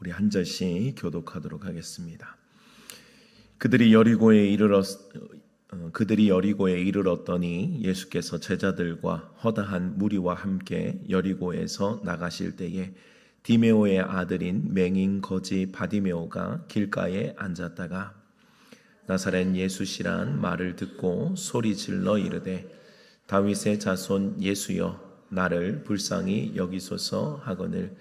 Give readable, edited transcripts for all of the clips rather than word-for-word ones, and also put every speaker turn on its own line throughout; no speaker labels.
우리 한 절씩 교독하도록 하겠습니다. 그들이 여리고에 이르렀더니 예수께서 제자들과 허다한 무리와 함께 여리고에서 나가실 때에 디메오의 아들인 맹인 거지 바디메오가 길가에 앉았다가 나사렛 예수시란 말을 듣고 소리 질러 이르되 다윗의 자손 예수여 나를 불쌍히 여기소서 하거늘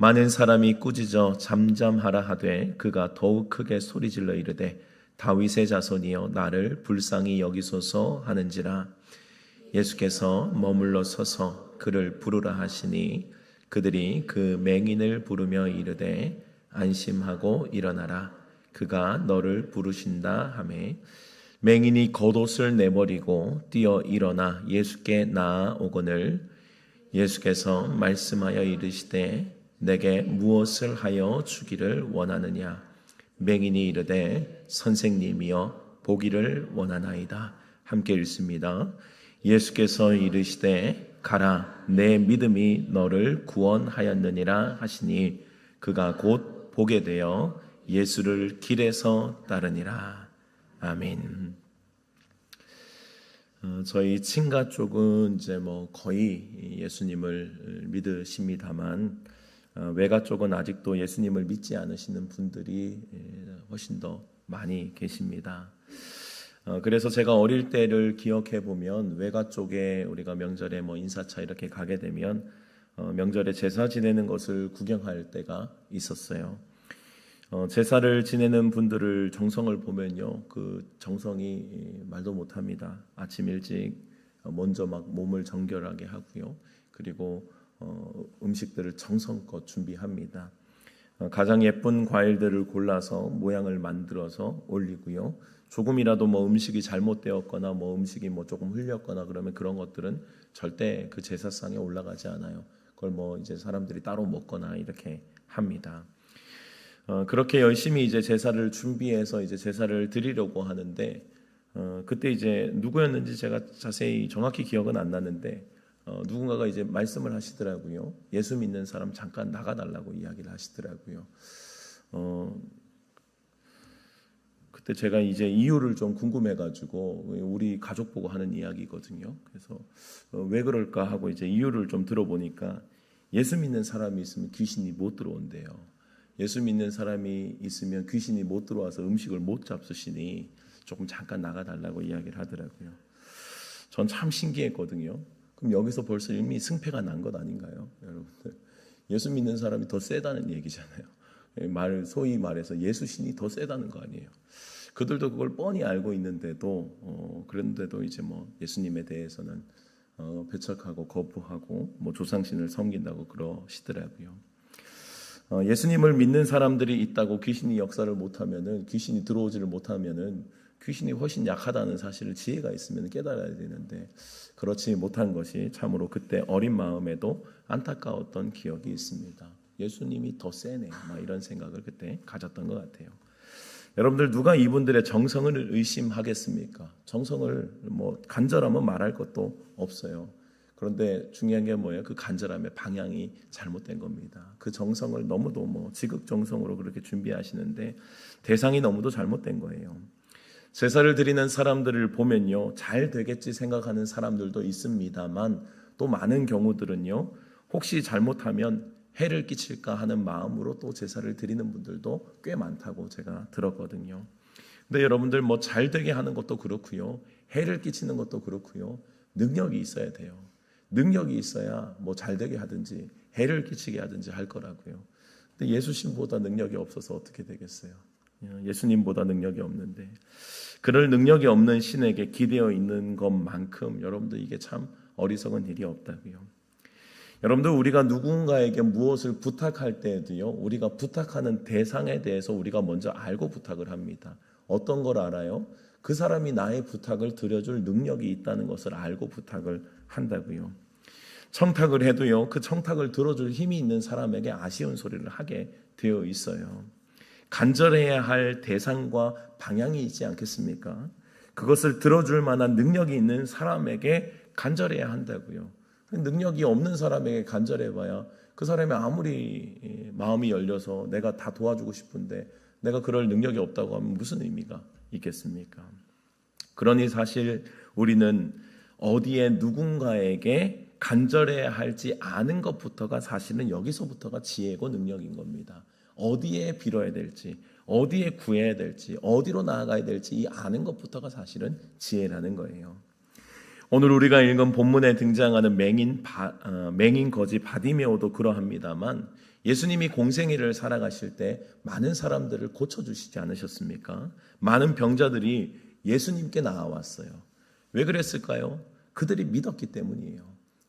많은 사람이 꾸짖어 잠잠하라 하되 그가 더욱 크게 소리질러 이르되 다윗의 자손이여 나를 불쌍히 여기소서 하는지라. 예수께서 머물러 서서 그를 부르라 하시니 그들이 그 맹인을 부르며 이르되 안심하고 일어나라 그가 너를 부르신다 하매 맹인이 겉옷을 내버리고 뛰어 일어나 예수께 나아오거늘 예수께서 말씀하여 이르시되 내게 무엇을 하여 주기를 원하느냐. 맹인이 이르되 선생님이여 보기를 원하나이다. 함께 읽습니다. 예수께서 이르시되 가라 내 믿음이 너를 구원하였느니라 하시니 그가 곧 보게 되어 예수를 길에서 따르니라. 아멘. 저희 친가 쪽은 이제 거의 예수님을 믿으십니다만 외가 쪽은 아직도 예수님을 믿지 않으시는 분들이 훨씬 더 많이 계십니다. 그래서 제가 어릴 때를 기억해 보면 외가 쪽에 우리가 명절에 인사차 이렇게 가게 되면 명절에 제사 지내는 것을 구경할 때가 있었어요. 제사를 지내는 분들을 정성을 보면요, 그 정성이 말도 못합니다. 아침 일찍 먼저 몸을 정결하게 하고요, 그리고 음식들을 정성껏 준비합니다. 가장 예쁜 과일들을 골라서 모양을 만들어서 올리고요. 조금이라도 음식이 잘못되었거나 음식이 조금 흘렸거나 그러면 그런 것들은 절대 그 제사상에 올라가지 않아요. 그걸 이제 사람들이 따로 먹거나 이렇게 합니다. 그렇게 열심히 이제 제사를 준비해서 이제 제사를 드리려고 하는데 그때 이제 누구였는지 제가 자세히 정확히 기억은 안 나는데 누군가가 이제 말씀을 하시더라고요. 예수 믿는 사람 잠깐 나가달라고 이야기를 하시더라고요. 그때 제가 이제 이유를 좀 궁금해가지고 우리 가족 보고 하는 이야기거든요. 그래서 왜 그럴까 하고 이제 이유를 좀 들어보니까 예수 믿는 사람이 있으면 귀신이 못 들어온대요. 예수 믿는 사람이 있으면 귀신이 못 들어와서 음식을 못 잡수시니 조금 잠깐 나가달라고 이야기를 하더라고요. 전 참 신기했거든요. 그럼 여기서 벌써 이미 승패가 난 것 아닌가요? 여러분들, 예수 믿는 사람이 더 세다는 얘기잖아요. 소위 말해서 예수신이 더 세다는 거 아니에요. 그들도 그걸 뻔히 알고 있는데도 그런데도 이제 예수님에 대해서는 배척하고 거부하고 조상신을 섬긴다고 그러시더라고요. 예수님을 믿는 사람들이 있다고 귀신이 역사를 못하면은, 귀신이 들어오지를 못하면은 귀신이 훨씬 약하다는 사실을 지혜가 있으면 깨달아야 되는데 그렇지 못한 것이 참으로 그때 어린 마음에도 안타까웠던 기억이 있습니다. 예수님이 더 세네, 이런 생각을 그때 가졌던 것 같아요. 여러분들, 누가 이분들의 정성을 의심하겠습니까? 정성을 간절하면 말할 것도 없어요. 그런데 중요한 게 뭐예요? 그 간절함의 방향이 잘못된 겁니다. 그 정성을 너무도 지극정성으로 그렇게 준비하시는데 대상이 너무도 잘못된 거예요. 제사를 드리는 사람들을 보면요, 잘 되겠지 생각하는 사람들도 있습니다만 또 많은 경우들은요, 혹시 잘못하면 해를 끼칠까 하는 마음으로 또 제사를 드리는 분들도 꽤 많다고 제가 들었거든요. 근데 여러분들, 잘 되게 하는 것도 그렇고요, 해를 끼치는 것도 그렇고요, 능력이 있어야 돼요. 능력이 있어야 잘 되게 하든지 해를 끼치게 하든지 할 거라고요. 근데 예수님보다 능력이 없어서 어떻게 되겠어요? 예수님보다 능력이 없는데, 그럴 능력이 없는 신에게 기대어 있는 것만큼 여러분들 이게 참 어리석은 일이 없다고요. 여러분들, 우리가 누군가에게 무엇을 부탁할 때에도요, 우리가 부탁하는 대상에 대해서 우리가 먼저 알고 부탁을 합니다. 어떤 걸 알아요? 그 사람이 나의 부탁을 들어줄 능력이 있다는 것을 알고 부탁을 한다고요. 청탁을 해도요, 그 청탁을 들어줄 힘이 있는 사람에게 아쉬운 소리를 하게 되어 있어요. 간절해야 할 대상과 방향이 있지 않겠습니까? 그것을 들어줄 만한 능력이 있는 사람에게 간절해야 한다고요. 능력이 없는 사람에게 간절해봐야 그 사람이 아무리 마음이 열려서 내가 다 도와주고 싶은데 내가 그럴 능력이 없다고 하면 무슨 의미가 있겠습니까? 그러니 사실 우리는 어디에 누군가에게 간절해야 할지 아는 것부터가 사실은 여기서부터가 지혜고 능력인 겁니다. 어디에 빌어야 될지, 어디에 구해야 될지, 어디로 나아가야 될지 이 아는 것부터가 사실은 지혜라는 거예요. 오늘 우리가 읽은 본문에 등장하는 맹인 거지 바디메오도 그러합니다만 예수님이 공생애를 살아가실 때 많은 사람들을 고쳐주시지 않으셨습니까? 많은 병자들이 예수님께 나아왔어요. 왜 그랬을까요? 그들이 믿었기 때문이에요.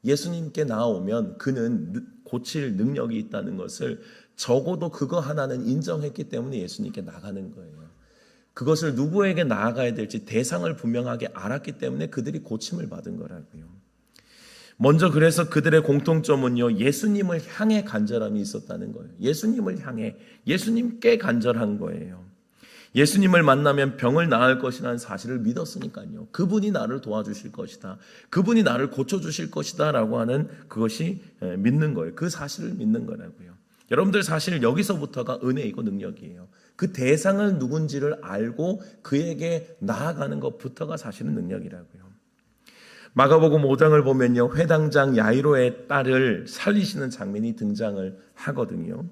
예수님께 나오면 그는 고칠 능력이 있다는 것을 적어도 그거 하나는 인정했기 때문에 예수님께 나가는 거예요. 그것을 누구에게 나아가야 될지 대상을 분명하게 알았기 때문에 그들이 고침을 받은 거라고요. 먼저 그래서 그들의 공통점은요, 예수님을 향해 간절함이 있었다는 거예요. 예수님을 향해, 예수님께 간절한 거예요. 예수님을 만나면 병을 나을 것이라는 사실을 믿었으니까요. 그분이 나를 도와주실 것이다. 그분이 나를 고쳐주실 것이다 라고 하는 그것이 믿는 거예요. 그 사실을 믿는 거라고요. 여러분들 사실 여기서부터가 은혜이고 능력이에요. 그 대상을 누군지를 알고 그에게 나아가는 것부터가 사실은 능력이라고요. 마가복음 5장을 보면요, 회당장 야이로의 딸을 살리시는 장면이 등장을 하거든요.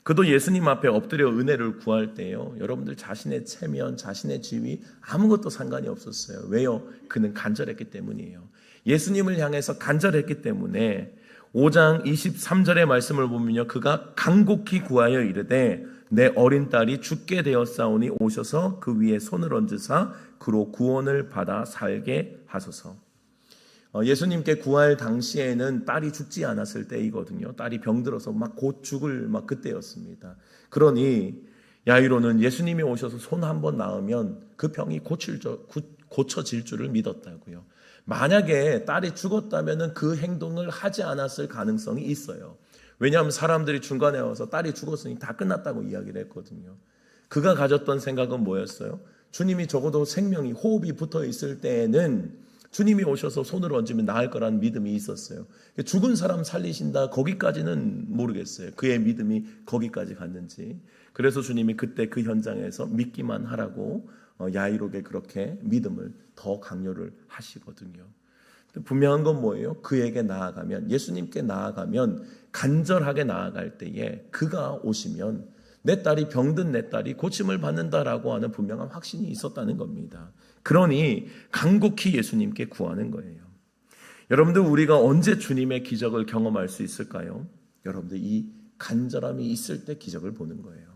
그도 예수님 앞에 엎드려 은혜를 구할 때요, 여러분들 자신의 체면, 자신의 지위 아무것도 상관이 없었어요. 왜요? 그는 간절했기 때문이에요. 예수님을 향해서 간절했기 때문에 5장 23절의 말씀을 보면요, 그가 간곡히 구하여 이르되 내 어린 딸이 죽게 되었사오니 오셔서 그 위에 손을 얹으사 그로 구원을 받아 살게 하소서. 예수님께 구할 당시에는 딸이 죽지 않았을 때이거든요. 딸이 병들어서 막 곧 죽을 막 그때였습니다. 그러니 야이로는 예수님이 오셔서 손 한번 놔으면 그 병이 고쳐질 줄을 믿었다고요. 만약에 딸이 죽었다면 그 행동을 하지 않았을 가능성이 있어요. 왜냐하면 사람들이 중간에 와서 딸이 죽었으니 다 끝났다고 이야기를 했거든요. 그가 가졌던 생각은 뭐였어요? 주님이 적어도 생명이, 호흡이 붙어 있을 때에는 주님이 오셔서 손을 얹으면 나을 거라는 믿음이 있었어요. 죽은 사람 살리신다, 거기까지는 모르겠어요. 그의 믿음이 거기까지 갔는지. 그래서 주님이 그때 그 현장에서 믿기만 하라고 야이로에게 그렇게 믿음을 더 강요를 하시거든요. 분명한 건 뭐예요? 그에게 나아가면, 예수님께 나아가면, 간절하게 나아갈 때에 그가 오시면 내 딸이, 병든 내 딸이 고침을 받는다라고 하는 분명한 확신이 있었다는 겁니다. 그러니 간곡히 예수님께 구하는 거예요. 여러분들, 우리가 언제 주님의 기적을 경험할 수 있을까요? 여러분들, 이 간절함이 있을 때 기적을 보는 거예요.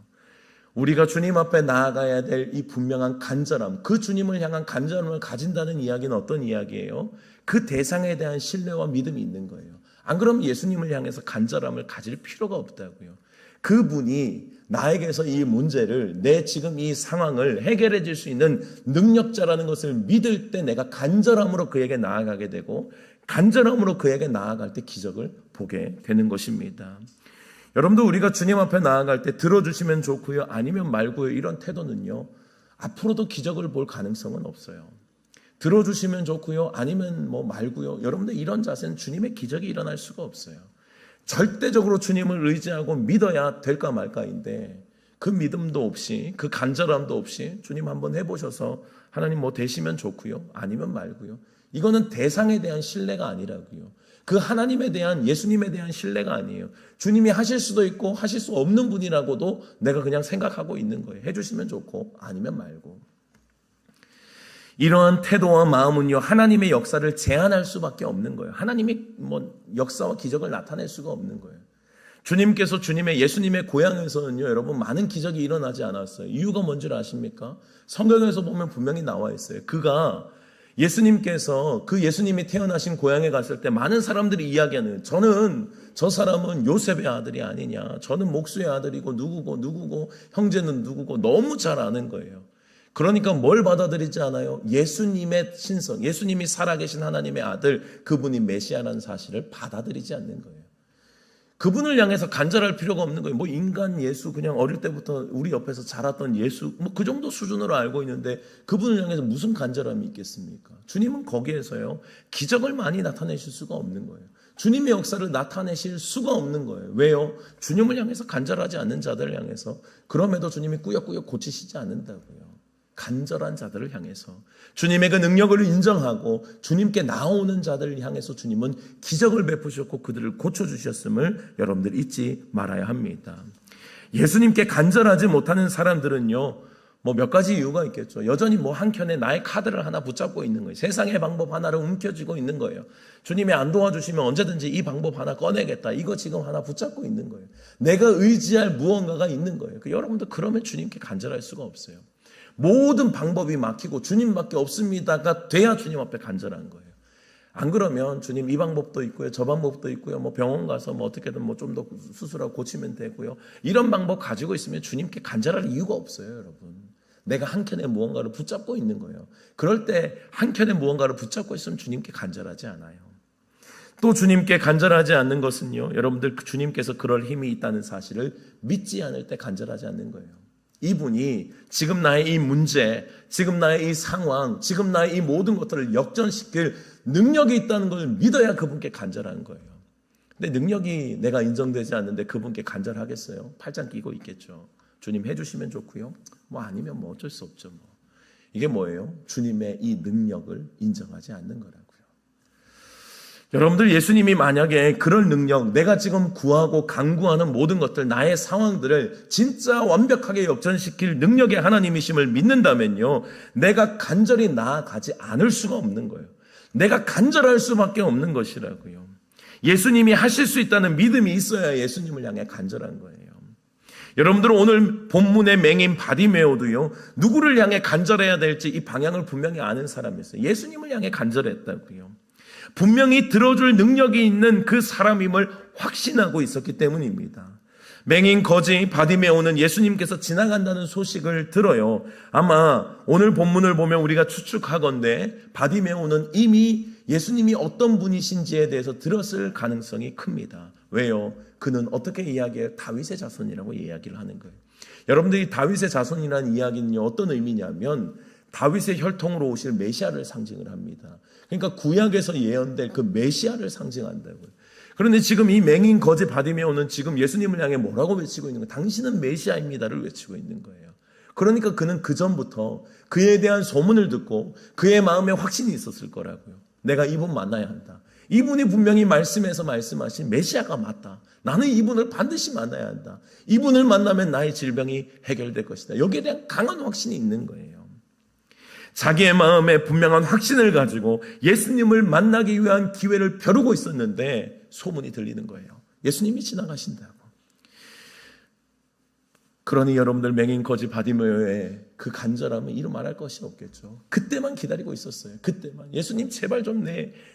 우리가 주님 앞에 나아가야 될 이 분명한 간절함, 그 주님을 향한 간절함을 가진다는 이야기는 어떤 이야기예요? 그 대상에 대한 신뢰와 믿음이 있는 거예요. 안 그러면 예수님을 향해서 간절함을 가질 필요가 없다고요. 그분이 나에게서 이 문제를, 내 지금 이 상황을 해결해 줄 수 있는 능력자라는 것을 믿을 때 내가 간절함으로 그에게 나아가게 되고, 간절함으로 그에게 나아갈 때 기적을 보게 되는 것입니다. 여러분들, 우리가 주님 앞에 나아갈 때 들어주시면 좋고요, 아니면 말고요, 이런 태도는요, 앞으로도 기적을 볼 가능성은 없어요. 들어주시면 좋고요, 아니면 말고요, 여러분들 이런 자세는 주님의 기적이 일어날 수가 없어요. 절대적으로 주님을 의지하고 믿어야 될까 말까인데, 그 믿음도 없이, 그 간절함도 없이 주님 한번 해보셔서 하나님 되시면 좋고요, 아니면 말고요, 이거는 대상에 대한 신뢰가 아니라고요. 그 하나님에 대한, 예수님에 대한 신뢰가 아니에요. 주님이 하실 수도 있고 하실 수 없는 분이라고도 내가 그냥 생각하고 있는 거예요. 해주시면 좋고 아니면 말고. 이러한 태도와 마음은요, 하나님의 역사를 제한할 수밖에 없는 거예요. 하나님이 역사와 기적을 나타낼 수가 없는 거예요. 주님께서 예수님의 고향에서는요, 여러분, 많은 기적이 일어나지 않았어요. 이유가 뭔지 아십니까? 성경에서 보면 분명히 나와 있어요. 그가 예수님께서 그 예수님이 태어나신 고향에 갔을 때 많은 사람들이 이야기하는, 저 사람은 요셉의 아들이 아니냐, 저는 목수의 아들이고 누구고 형제는 누구고 너무 잘 아는 거예요. 그러니까 뭘 받아들이지 않아요? 예수님의 신성, 예수님이 살아계신 하나님의 아들, 그분이 메시아라는 사실을 받아들이지 않는 거예요. 그분을 향해서 간절할 필요가 없는 거예요. 인간 예수, 그냥 어릴 때부터 우리 옆에서 자랐던 예수, 그 정도 수준으로 알고 있는데 그분을 향해서 무슨 간절함이 있겠습니까? 주님은 거기에서요, 기적을 많이 나타내실 수가 없는 거예요. 주님의 역사를 나타내실 수가 없는 거예요. 왜요? 주님을 향해서 간절하지 않는 자들을 향해서. 그럼에도 주님이 꾸역꾸역 고치시지 않는다고요. 간절한 자들을 향해서 주님의 그 능력을 인정하고 주님께 나오는 자들을 향해서 주님은 기적을 베푸셨고 그들을 고쳐주셨음을 여러분들 잊지 말아야 합니다. 예수님께 간절하지 못하는 사람들은요, 뭐 몇 가지 이유가 있겠죠. 여전히 뭐 한켠에 나의 카드를 하나 붙잡고 있는 거예요. 세상의 방법 하나를 움켜쥐고 있는 거예요. 주님이 안 도와주시면 언제든지 이 방법 하나 꺼내겠다. 이거 지금 하나 붙잡고 있는 거예요. 내가 의지할 무언가가 있는 거예요. 여러분들 그러면 주님께 간절할 수가 없어요. 모든 방법이 막히고 주님밖에 없습니다가 돼야 주님 앞에 간절한 거예요. 안 그러면 주님 이 방법도 있고요, 저 방법도 있고요, 뭐 병원 가서 뭐 어떻게든 뭐 좀 더 수술하고 고치면 되고요. 이런 방법 가지고 있으면 주님께 간절할 이유가 없어요, 여러분. 내가 한켠에 무언가를 붙잡고 있는 거예요. 그럴 때 한켠에 무언가를 붙잡고 있으면 주님께 간절하지 않아요. 또 주님께 간절하지 않는 것은요, 여러분들 주님께서 그럴 힘이 있다는 사실을 믿지 않을 때 간절하지 않는 거예요. 이분이 지금 나의 이 문제, 지금 나의 이 상황, 지금 나의 이 모든 것들을 역전시킬 능력이 있다는 걸 믿어야 그분께 간절한 거예요. 근데 능력이 내가 인정되지 않는데 그분께 간절하겠어요? 팔짱 끼고 있겠죠. 주님 해주시면 좋고요. 뭐 아니면 뭐 어쩔 수 없죠. 뭐. 이게 뭐예요? 주님의 이 능력을 인정하지 않는 거라고요. 여러분들 예수님이 만약에 그럴 능력, 내가 지금 구하고 간구하는 모든 것들, 나의 상황들을 진짜 완벽하게 역전시킬 능력의 하나님이심을 믿는다면요, 내가 간절히 나아가지 않을 수가 없는 거예요. 내가 간절할 수밖에 없는 것이라고요. 예수님이 하실 수 있다는 믿음이 있어야 예수님을 향해 간절한 거예요. 여러분들은 오늘 본문의 맹인 바디메오도요, 누구를 향해 간절해야 될지 이 방향을 분명히 아는 사람이었어요. 예수님을 향해 간절했다고요. 분명히 들어줄 능력이 있는 그 사람임을 확신하고 있었기 때문입니다. 맹인 거지 바디메오는 예수님께서 지나간다는 소식을 들어요. 아마 오늘 본문을 보면 우리가 추측하건대 바디메오는 이미 예수님이 어떤 분이신지에 대해서 들었을 가능성이 큽니다. 왜요? 그는 어떻게 이야기해요? 다윗의 자손이라고 이야기를 하는 거예요. 여러분들이 다윗의 자손이라는 이야기는요, 어떤 의미냐면 다윗의 혈통으로 오실 메시아를 상징을 합니다. 그러니까 구약에서 예언될 그 메시아를 상징한다고요. 그런데 지금 이 맹인 거지 바디메오는 지금 예수님을 향해 뭐라고 외치고 있는 거예요? 당신은 메시아입니다를 외치고 있는 거예요. 그러니까 그는 그 전부터 그에 대한 소문을 듣고 그의 마음에 확신이 있었을 거라고요. 내가 이분 만나야 한다. 이분이 분명히 말씀에서 말씀하신 메시아가 맞다. 나는 이분을 반드시 만나야 한다. 이분을 만나면 나의 질병이 해결될 것이다. 여기에 대한 강한 확신이 있는 거예요. 자기의 마음에 분명한 확신을 가지고 예수님을 만나기 위한 기회를 벼르고 있었는데 소문이 들리는 거예요. 예수님이 지나가신다고. 그러니 여러분들 맹인 거지 바디메오의 그 간절함은 이루 말할 것이 없겠죠. 그때만 기다리고 있었어요. 그때만. 예수님 제발 좀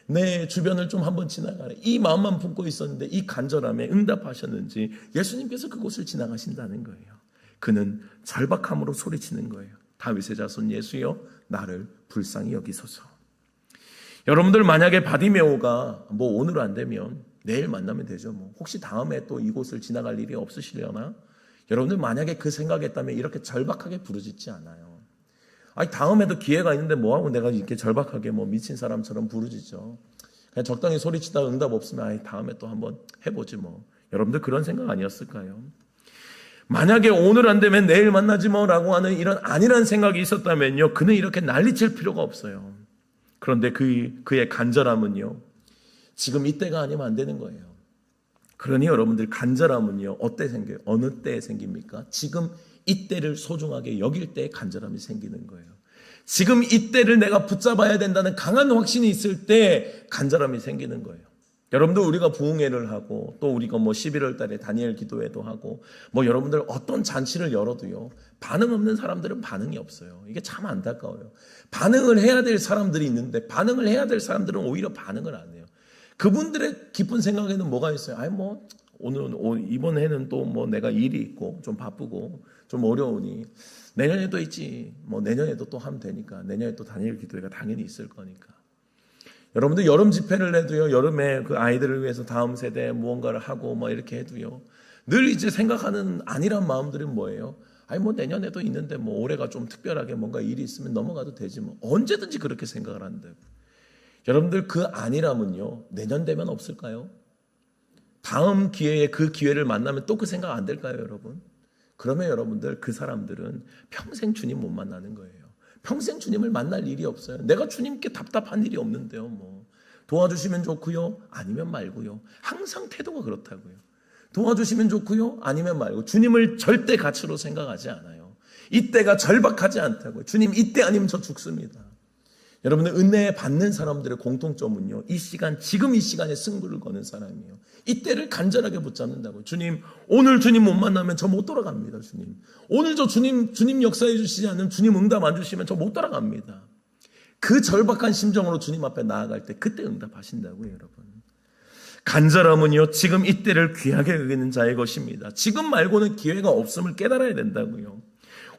내 주변을 좀 한번 지나가라. 이 마음만 품고 있었는데 이 간절함에 응답하셨는지 예수님께서 그곳을 지나가신다는 거예요. 그는 절박함으로 소리치는 거예요. 다윗의 자손 예수여, 나를 불쌍히 여기소서. 여러분들 만약에 바디메오가 뭐 오늘 안 되면 내일 만나면 되죠. 뭐 혹시 다음에 또 이곳을 지나갈 일이 없으시려나? 여러분들 만약에 그 생각했다면 이렇게 절박하게 부르짖지 않아요. 아니 다음에도 기회가 있는데 뭐하고 내가 이렇게 절박하게 뭐 미친 사람처럼 부르짖죠. 그냥 적당히 소리치다가 응답 없으면 아이 다음에 또 한번 해보지 뭐. 여러분들 그런 생각 아니었을까요? 만약에 오늘 안 되면 내일 만나지 뭐라고 하는 이런 아니란 생각이 있었다면요, 그는 이렇게 난리칠 필요가 없어요. 그런데 그의 간절함은요, 지금 이때가 아니면 안 되는 거예요. 그러니 여러분들 간절함은요, 어때 생겨요? 어느 때에 생깁니까? 지금 이때를 소중하게 여길 때 간절함이 생기는 거예요. 지금 이때를 내가 붙잡아야 된다는 강한 확신이 있을 때 간절함이 생기는 거예요. 여러분들 우리가 부흥회를 하고 또 우리가 뭐 11월 달에 다니엘 기도회도 하고 뭐 여러분들 어떤 잔치를 열어도요, 반응 없는 사람들은 반응이 없어요. 이게 참 안타까워요. 반응을 해야 될 사람들이 있는데 반응을 해야 될 사람들은 오히려 반응을 안 해요. 그분들의 깊은 생각에는 뭐가 있어요? 아니 뭐 이번 해는 또 뭐 내가 일이 있고 좀 바쁘고 좀 어려우니 내년에도 있지. 뭐 내년에도 또 하면 되니까. 내년에 또 다니엘 기도회가 당연히 있을 거니까. 여러분들 여름 집회를 해도요, 여름에 그 아이들을 위해서 다음 세대에 무언가를 하고 뭐 이렇게 해도요, 늘 이제 생각하는 안일한 마음들은 뭐예요? 아니 뭐 내년에도 있는데 뭐 올해가 좀 특별하게 뭔가 일이 있으면 넘어가도 되지 뭐. 언제든지 그렇게 생각을 한다고. 여러분들 그 아니라면요, 내년 되면 없을까요? 다음 기회에 그 기회를 만나면 또 그 생각 안 될까요, 여러분? 그러면 여러분들 그 사람들은 평생 주님 못 만나는 거예요. 평생 주님을 만날 일이 없어요. 내가 주님께 답답한 일이 없는데요. 뭐 도와주시면 좋고요, 아니면 말고요. 항상 태도가 그렇다고요. 도와주시면 좋고요, 아니면 말고. 주님을 절대 가치로 생각하지 않아요. 이때가 절박하지 않다고요. 주님 이때 아니면 저 죽습니다. 여러분들 은혜 받는 사람들의 공통점은요, 이 시간, 지금 이 시간에 승부를 거는 사람이에요. 이때를 간절하게 붙잡는다고요. 주님, 오늘 주님 못 만나면 저 못 돌아갑니다. 주님, 오늘 저 주님 역사해 주시지 않으면, 주님 응답 안 주시면 저 못 돌아갑니다. 그 절박한 심정으로 주님 앞에 나아갈 때 그때 응답하신다고요. 여러분, 간절함은요, 지금 이때를 귀하게 여기는 자의 것입니다. 지금 말고는 기회가 없음을 깨달아야 된다고요.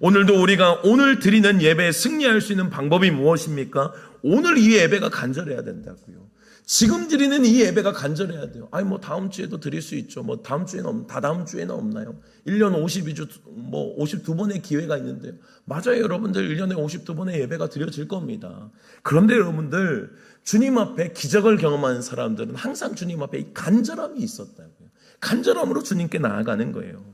오늘도 우리가 오늘 드리는 예배에 승리할 수 있는 방법이 무엇입니까? 오늘 이 예배가 간절해야 된다고요. 지금 드리는 이 예배가 간절해야 돼요. 아니 뭐 다음 주에도 드릴 수 있죠. 뭐 다음 주에는 다다음 주에는 없나요? 1년 52주 뭐 52번의 기회가 있는데요. 맞아요, 여러분들 1년에 52번의 예배가 드려질 겁니다. 그런데 여러분들 주님 앞에 기적을 경험하는 사람들은 항상 주님 앞에 이 간절함이 있었다고요. 간절함으로 주님께 나아가는 거예요.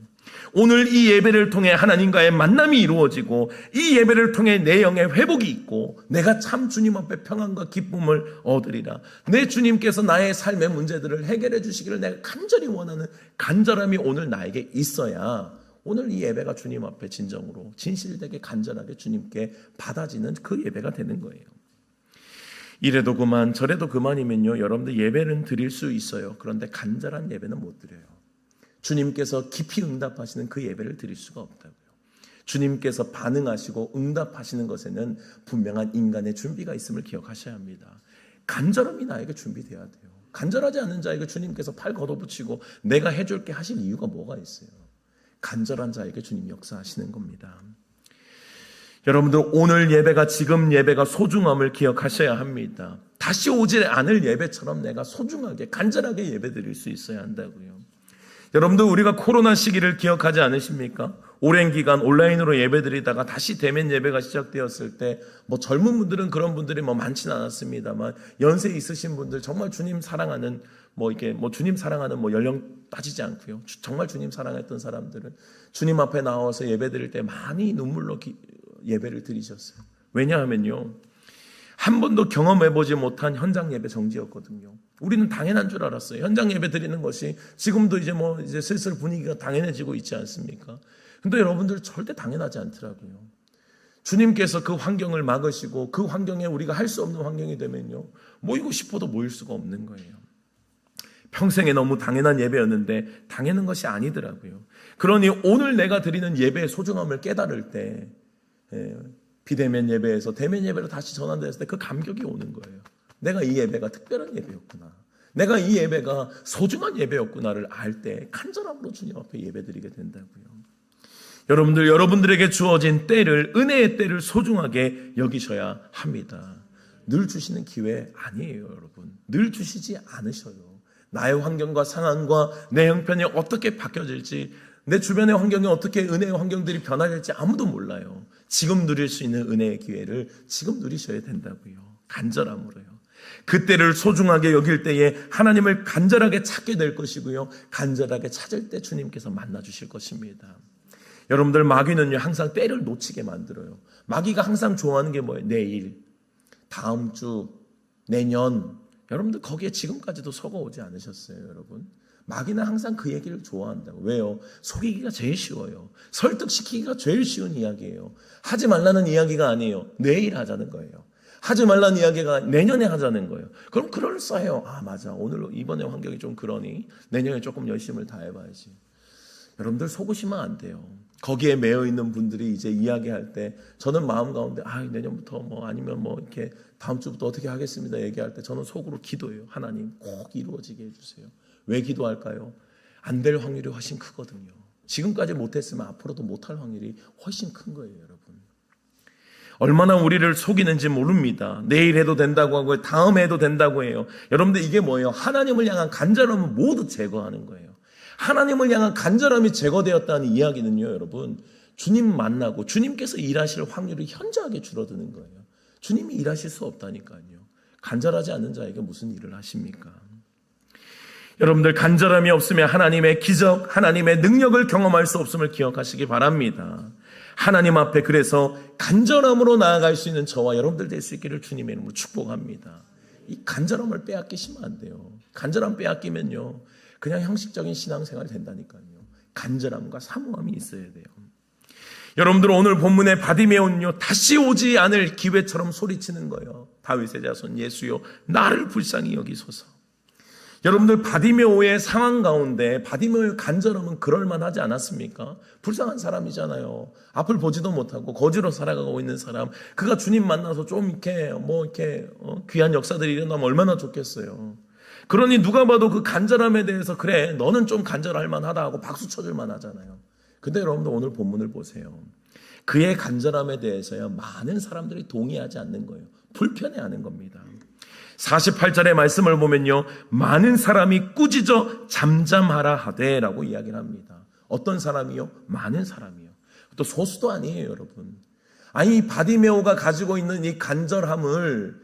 오늘 이 예배를 통해 하나님과의 만남이 이루어지고 이 예배를 통해 내 영의 회복이 있고 내가 참 주님 앞에 평안과 기쁨을 얻으리라. 내 주님께서 나의 삶의 문제들을 해결해 주시기를 내가 간절히 원하는 간절함이 오늘 나에게 있어야 오늘 이 예배가 주님 앞에 진정으로 진실되게 간절하게 주님께 받아지는 그 예배가 되는 거예요. 이래도 그만 저래도 그만이면요, 여러분들 예배는 드릴 수 있어요. 그런데 간절한 예배는 못 드려요. 주님께서 깊이 응답하시는 그 예배를 드릴 수가 없다고요. 주님께서 반응하시고 응답하시는 것에는 분명한 인간의 준비가 있음을 기억하셔야 합니다. 간절함이 나에게 준비돼야 돼요. 간절하지 않은 자에게 주님께서 팔 걷어붙이고 내가 해줄게 하실 이유가 뭐가 있어요? 간절한 자에게 주님 역사하시는 겁니다. 여러분들 오늘 예배가, 지금 예배가 소중함을 기억하셔야 합니다. 다시 오지 않을 예배처럼 내가 소중하게 간절하게 예배 드릴 수 있어야 한다고요. 여러분들 우리가 코로나 시기를 기억하지 않으십니까? 오랜 기간 온라인으로 예배드리다가 다시 대면 예배가 시작되었을 때 뭐 젊은 분들은 그런 분들이 뭐 많지는 않았습니다만 연세 있으신 분들, 정말 주님 사랑하는 주님 사랑하는 연령 따지지 않고요, 정말 주님 사랑했던 사람들은 주님 앞에 나와서 예배드릴 때 많이 눈물로 예배를 드리셨어요. 왜냐하면요, 한 번도 경험해보지 못한 현장 예배 정지였거든요. 우리는 당연한 줄 알았어요. 현장 예배 드리는 것이 지금도 이제 슬슬 분위기가 당연해지고 있지 않습니까? 근데 여러분들 절대 당연하지 않더라고요. 주님께서 그 환경을 막으시고 그 환경에 우리가 할 수 없는 환경이 되면요, 모이고 싶어도 모일 수가 없는 거예요. 평생에 너무 당연한 예배였는데 당연한 것이 아니더라고요. 그러니 오늘 내가 드리는 예배의 소중함을 깨달을 때 비대면 예배에서 대면 예배로 다시 전환됐을 때 그 감격이 오는 거예요. 내가 이 예배가 특별한 예배였구나, 내가 이 예배가 소중한 예배였구나를 알 때 간절함으로 주님 앞에 예배드리게 된다고요. 여러분들에게 주어진 때를, 은혜의 때를 소중하게 여기셔야 합니다. 늘 주시는 기회 아니에요, 여러분. 늘 주시지 않으셔요. 나의 환경과 상황과 내 형편이 어떻게 바뀌어질지, 내 주변의 환경이 어떻게, 은혜의 환경들이 변화될지 아무도 몰라요. 지금 누릴 수 있는 은혜의 기회를 지금 누리셔야 된다고요. 간절함으로요. 그때를 소중하게 여길 때에 하나님을 간절하게 찾게 될 것이고요, 간절하게 찾을 때 주님께서 만나 주실 것입니다. 여러분들 마귀는요, 항상 때를 놓치게 만들어요. 마귀가 항상 좋아하는 게 뭐예요? 내일, 다음 주, 내년. 여러분들 거기에 지금까지도 속아오지 않으셨어요, 여러분? 마귀는 항상 그 얘기를 좋아한다고. 왜요? 속이기가 제일 쉬워요. 설득시키기가 제일 쉬운 이야기예요. 하지 말라는 이야기가 아니에요. 내일 하자는 거예요. 하지 말라는 이야기가 내년에 하자는 거예요. 그럼 그럴싸해요. 아 맞아, 오늘 이번에 환경이 좀 그러니 내년에 조금 열심을 다해봐야지. 여러분들 속으시면 안 돼요. 거기에 매여 있는 분들이 이제 이야기할 때 저는 마음 가운데 내년부터 아니면 이렇게 다음 주부터 어떻게 하겠습니다 얘기할 때 저는 속으로 기도해요. 하나님 꼭 이루어지게 해주세요. 왜 기도할까요? 안 될 확률이 훨씬 크거든요. 지금까지 못했으면 앞으로도 못할 확률이 훨씬 큰 거예요, 여러분. 얼마나 우리를 속이는지 모릅니다. 내일 해도 된다고 하고 다음에 해도 된다고 해요. 여러분들 이게 뭐예요? 하나님을 향한 간절함을 모두 제거하는 거예요. 하나님을 향한 간절함이 제거되었다는 이야기는요, 여러분, 주님 만나고 주님께서 일하실 확률이 현저하게 줄어드는 거예요. 주님이 일하실 수 없다니까요. 간절하지 않는 자에게 무슨 일을 하십니까? 여러분들, 간절함이 없으면 하나님의 기적, 하나님의 능력을 경험할 수 없음을 기억하시기 바랍니다. 하나님 앞에 그래서 간절함으로 나아갈 수 있는 저와 여러분들 될 수 있기를 주님의 이름으로 축복합니다. 이 간절함을 빼앗기시면 안 돼요. 간절함 빼앗기면요, 그냥 형식적인 신앙생활이 된다니까요. 간절함과 사모함이 있어야 돼요. 여러분들, 오늘 본문의 바디메오는요, 다시 오지 않을 기회처럼 소리치는 거예요. 다윗의 자손 예수여, 나를 불쌍히 여기소서. 여러분들, 바디메오의 상황 가운데 바디메오의 간절함은 그럴만하지 않았습니까? 불쌍한 사람이잖아요. 앞을 보지도 못하고 거지로 살아가고 있는 사람, 그가 주님 만나서 좀 이렇게 귀한 역사들이 일어나면 얼마나 좋겠어요. 그러니 누가 봐도 그 간절함에 대해서 그래, 너는 좀 간절할 만하다 하고 박수 쳐줄 만하잖아요. 근데 여러분들, 오늘 본문을 보세요. 그의 간절함에 대해서야 많은 사람들이 동의하지 않는 거예요. 불편해하는 겁니다. 48절의 말씀을 보면요, 많은 사람이 꾸짖어 잠잠하라 하되 라고 이야기를 합니다. 어떤 사람이요? 많은 사람이요. 또 소수도 아니에요, 여러분. 아니, 바디메오가 가지고 있는 이 간절함은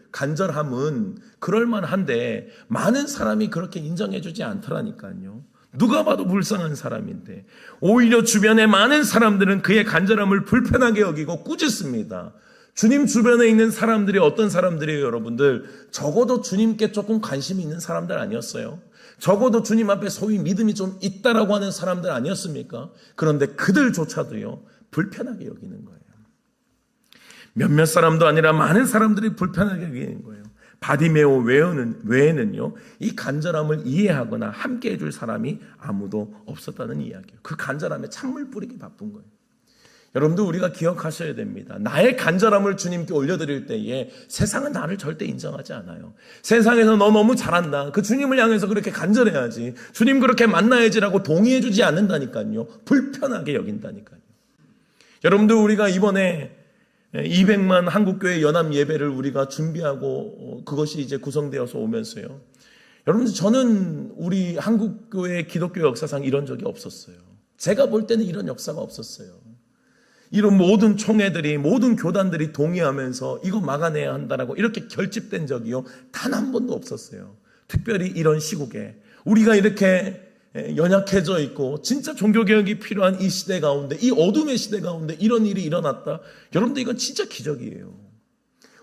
그럴만한데 많은 사람이 그렇게 인정해주지 않더라니까요. 누가 봐도 불쌍한 사람인데 오히려 주변의 많은 사람들은 그의 간절함을 불편하게 여기고 꾸짖습니다. 주님 주변에 있는 사람들이 어떤 사람들이에요, 여러분들? 적어도 주님께 조금 관심이 있는 사람들 아니었어요? 적어도 주님 앞에 소위 믿음이 좀 있다라고 하는 사람들 아니었습니까? 그런데 그들조차도요, 불편하게 여기는 거예요. 몇몇 사람도 아니라 많은 사람들이 불편하게 여기는 거예요. 바디메오 외에는요, 이 간절함을 이해하거나 함께 해줄 사람이 아무도 없었다는 이야기예요. 그 간절함에 찬물 뿌리기 바쁜 거예요. 여러분들, 우리가 기억하셔야 됩니다. 나의 간절함을 주님께 올려드릴 때에 세상은 나를 절대 인정하지 않아요. 세상에서 너 너무 잘한다, 그 주님을 향해서 그렇게 간절해야지, 주님 그렇게 만나야지라고 동의해주지 않는다니까요. 불편하게 여긴다니까요. 여러분들, 우리가 이번에 200만 한국교회 연합 예배를 우리가 준비하고 그것이 이제 구성되어서 오면서요, 여러분들, 저는 우리 한국교회 기독교 역사상 이런 적이 없었어요. 제가 볼 때는 이런 역사가 없었어요. 이런 모든 총회들이, 모든 교단들이 동의하면서 이거 막아내야 한다라고 이렇게 결집된 적이요, 단 한 번도 없었어요. 특별히 이런 시국에 우리가 이렇게 연약해져 있고 진짜 종교개혁이 필요한 이 시대 가운데, 이 어둠의 시대 가운데 이런 일이 일어났다. 여러분들, 이건 진짜 기적이에요.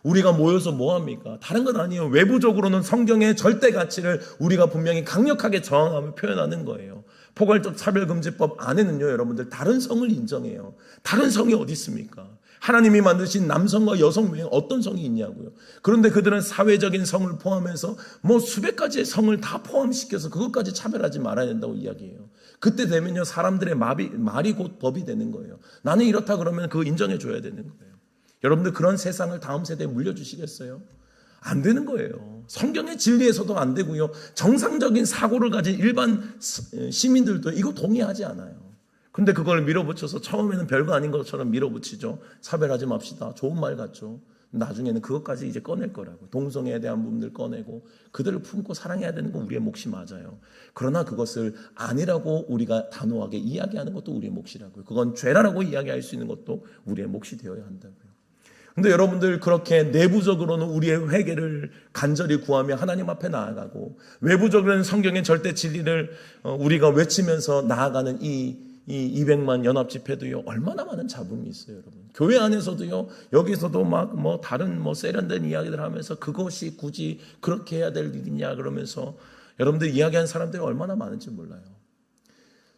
우리가 모여서 뭐합니까? 다른 건 아니에요. 외부적으로는 성경의 절대 가치를 우리가 분명히 강력하게 저항하며 표현하는 거예요. 포괄적 차별금지법 안에는요, 여러분들, 다른 성을 인정해요. 다른 성이 어디 있습니까? 하나님이 만드신 남성과 여성 외에 어떤 성이 있냐고요. 그런데 그들은 사회적인 성을 포함해서 수백 가지의 성을 다 포함시켜서 그것까지 차별하지 말아야 된다고 이야기해요. 그때 되면요, 사람들의 말이 곧 법이 되는 거예요. 나는 이렇다 그러면 그거 인정해 줘야 되는 거예요. 여러분들, 그런 세상을 다음 세대에 물려주시겠어요? 안 되는 거예요. 성경의 진리에서도 안 되고요, 정상적인 사고를 가진 일반 시민들도 이거 동의하지 않아요. 근데 그걸 밀어붙여서 처음에는 별거 아닌 것처럼 밀어붙이죠. 차별하지 맙시다. 좋은 말 같죠. 나중에는 그것까지 이제 꺼낼 거라고. 동성애에 대한 부분들 꺼내고 그들을 품고 사랑해야 되는 거 우리의 몫이 맞아요. 그러나 그것을 아니라고 우리가 단호하게 이야기하는 것도 우리의 몫이라고요. 그건 죄라고 이야기할 수 있는 것도 우리의 몫이 되어야 한다고요. 근데 여러분들, 그렇게 내부적으로는 우리의 회개를 간절히 구하며 하나님 앞에 나아가고, 외부적으로는 성경의 절대 진리를 우리가 외치면서 나아가는 이 200만 연합 집회도요, 얼마나 많은 잡음이 있어요, 여러분. 교회 안에서도요, 여기서도 다른 세련된 이야기들 하면서 그것이 굳이 그렇게 해야 될 일이냐 그러면서 여러분들 이야기한 사람들이 얼마나 많은지 몰라요.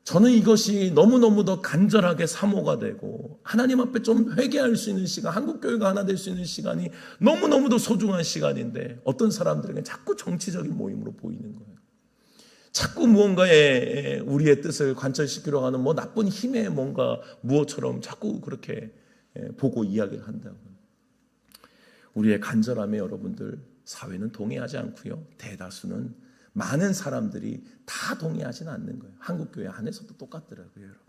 저는 이것이 너무너무 더 간절하게 사모가 되고, 하나님 앞에 좀 회개할 수 있는 시간, 한국교회가 하나 될 수 있는 시간이 너무너무도 소중한 시간인데, 어떤 사람들에게 자꾸 정치적인 모임으로 보이는 거예요. 자꾸 무언가에 우리의 뜻을 관철시키려고 하는 나쁜 힘의 뭔가 무엇처럼 자꾸 그렇게 보고 이야기를 한다고요. 우리의 간절함에 여러분들, 사회는 동의하지 않고요, 대다수는, 많은 사람들이 다 동의하지는 않는 거예요. 한국교회 안에서도 똑같더라고요, 여러분.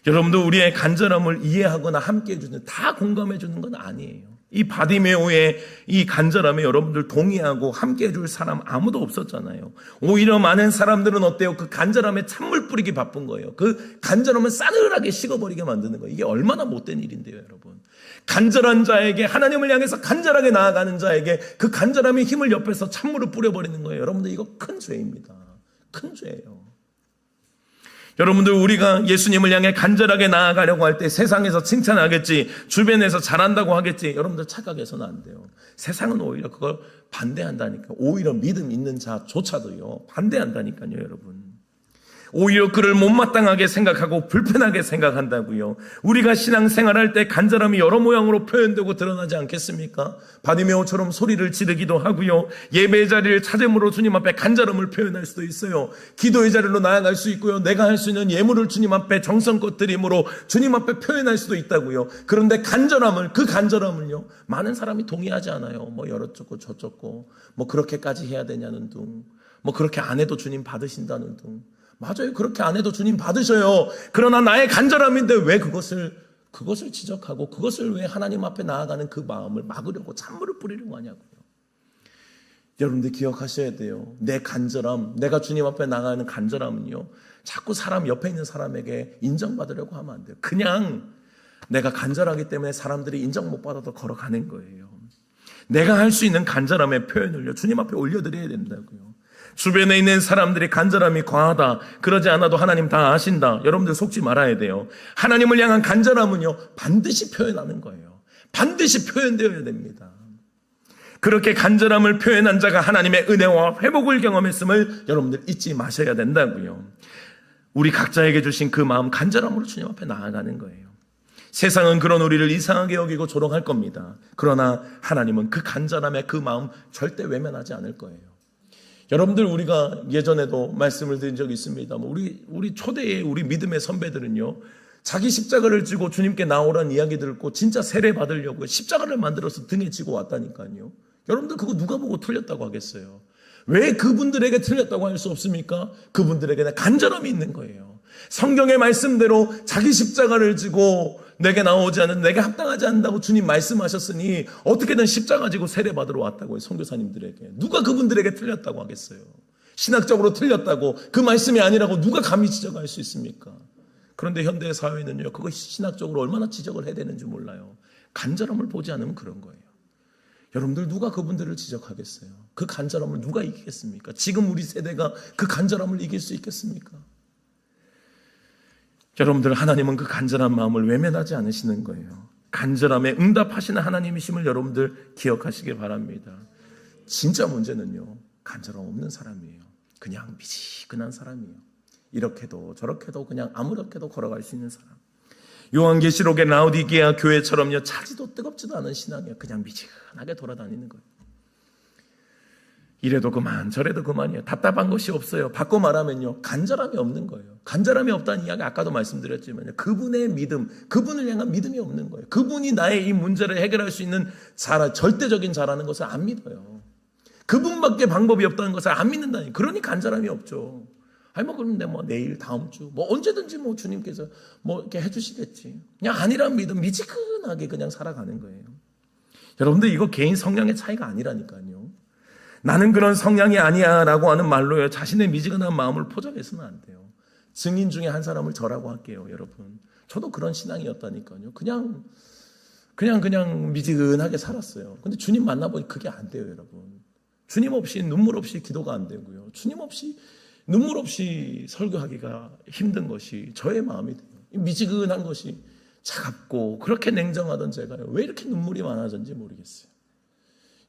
여러분들, 우리의 간절함을 이해하거나 함께 해주는, 다 공감해 주는 건 아니에요. 이 바디메오의 이 간절함에 여러분들 동의하고 함께 해줄 사람 아무도 없었잖아요. 오히려 많은 사람들은 어때요? 그 간절함에 찬물 뿌리기 바쁜 거예요. 그 간절함을 싸늘하게 식어버리게 만드는 거예요. 이게 얼마나 못된 일인데요, 여러분. 간절한 자에게, 하나님을 향해서 간절하게 나아가는 자에게 그 간절함의 힘을 옆에서 찬물을 뿌려버리는 거예요. 여러분들 이거 큰 죄입니다. 큰 죄예요. 여러분들, 우리가 예수님을 향해 간절하게 나아가려고 할 때 세상에서 칭찬하겠지, 주변에서 잘한다고 하겠지, 여러분들 착각해서는 안 돼요. 세상은 오히려 그걸 반대한다니까. 오히려 믿음 있는 자조차도요 반대한다니까요, 여러분. 오히려 그를 못마땅하게 생각하고 불편하게 생각한다고요. 우리가 신앙생활할 때 간절함이 여러 모양으로 표현되고 드러나지 않겠습니까? 바디메오처럼 소리를 지르기도 하고요. 예배의 자리를 찾음으로 주님 앞에 간절함을 표현할 수도 있어요. 기도의 자리로 나아갈 수 있고요. 내가 할 수 있는 예물을 주님 앞에 정성껏 드림으로 주님 앞에 표현할 수도 있다고요. 그런데 그 간절함을요 많은 사람이 동의하지 않아요. 뭐 여러쪽고 저쪽고 뭐 그렇게까지 해야 되냐는 둥, 뭐 그렇게 안 해도 주님 받으신다는 둥. 맞아요. 그렇게 안 해도 주님 받으셔요. 그러나 나의 간절함인데 왜 그것을 지적하고 그것을 왜 하나님 앞에 나아가는 그 마음을 막으려고 찬물을 뿌리려고 하냐고요. 여러분들 기억하셔야 돼요. 내 간절함, 내가 주님 앞에 나가는 간절함은요 자꾸 사람 옆에 있는 사람에게 인정받으려고 하면 안 돼요. 그냥 내가 간절하기 때문에 사람들이 인정 못 받아도 걸어가는 거예요. 내가 할 수 있는 간절함의 표현을요 주님 앞에 올려드려야 된다고요. 주변에 있는 사람들이 간절함이 과하다, 그러지 않아도 하나님 다 아신다, 여러분들 속지 말아야 돼요. 하나님을 향한 간절함은요 반드시 표현하는 거예요. 반드시 표현되어야 됩니다. 그렇게 간절함을 표현한 자가 하나님의 은혜와 회복을 경험했음을 여러분들 잊지 마셔야 된다고요. 우리 각자에게 주신 그 마음, 간절함으로 주님 앞에 나아가는 거예요. 세상은 그런 우리를 이상하게 여기고 조롱할 겁니다. 그러나 하나님은 그 간절함의 그 마음 절대 외면하지 않을 거예요. 여러분들, 우리가 예전에도 말씀을 드린 적이 있습니다. 우리 초대의 우리 믿음의 선배들은요 자기 십자가를 지고 주님께 나오라는 이야기 듣고 진짜 세례 받으려고 십자가를 만들어서 등에 지고 왔다니까요. 여러분들 그거 누가 보고 틀렸다고 하겠어요? 왜 그분들에게 틀렸다고 할 수 없습니까? 그분들에게는 간절함이 있는 거예요. 성경의 말씀대로 자기 십자가를 지고 내게 나오지 않은, 내게 합당하지 않는다고 주님 말씀하셨으니 어떻게든 십자가 지고 세례 받으러 왔다고요. 선교사님들에게. 누가 그분들에게 틀렸다고 하겠어요? 신학적으로 틀렸다고, 그 말씀이 아니라고 누가 감히 지적할 수 있습니까? 그런데 현대 사회는요 그거 신학적으로 얼마나 지적을 해야 되는지 몰라요. 간절함을 보지 않으면 그런 거예요. 여러분들, 누가 그분들을 지적하겠어요? 그 간절함을 누가 이기겠습니까? 지금 우리 세대가 그 간절함을 이길 수 있겠습니까? 여러분들, 하나님은 그 간절한 마음을 외면하지 않으시는 거예요. 간절함에 응답하시는 하나님이심을 여러분들 기억하시길 바랍니다. 진짜 문제는요 간절함 없는 사람이에요. 그냥 미지근한 사람이에요. 이렇게도 저렇게도 그냥 아무렇게도 걸어갈 수 있는 사람. 요한계시록의 라오디게아 교회처럼요 차지도 뜨겁지도 않은 신앙이에요. 그냥 미지근하게 돌아다니는 거예요. 이래도 그만 저래도 그만이에요. 답답한 것이 없어요. 바꿔 말하면요 간절함이 없는 거예요. 간절함이 없다는 이야기 아까도 말씀드렸지만요 그분의 믿음, 그분을 향한 믿음이 없는 거예요. 그분이 나의 이 문제를 해결할 수 있는 절대적인 자라는 것을 안 믿어요. 그분밖에 방법이 없다는 것을 안 믿는다니. 그러니 간절함이 없죠. 그런데 내일 다음 주 언제든지 주님께서 이렇게 해주시겠지. 그냥 아니란 믿음, 미지근하게 그냥 살아가는 거예요. 여러분들, 이거 개인 성향의 차이가 아니라니까요. 나는 그런 성향이 아니야 라고 하는 말로요 자신의 미지근한 마음을 포장해서는 안 돼요. 증인 중에 한 사람을 저라고 할게요. 여러분, 저도 그런 신앙이었다니까요. 그냥 미지근하게 살았어요. 근데 주님 만나보니 그게 안 돼요. 여러분, 주님 없이 눈물 없이 기도가 안 되고요, 주님 없이 눈물 없이 설교하기가 힘든 것이 저의 마음이 돼요. 미지근한 것이 차갑고 그렇게 냉정하던 제가요 왜 이렇게 눈물이 많아졌는지 모르겠어요.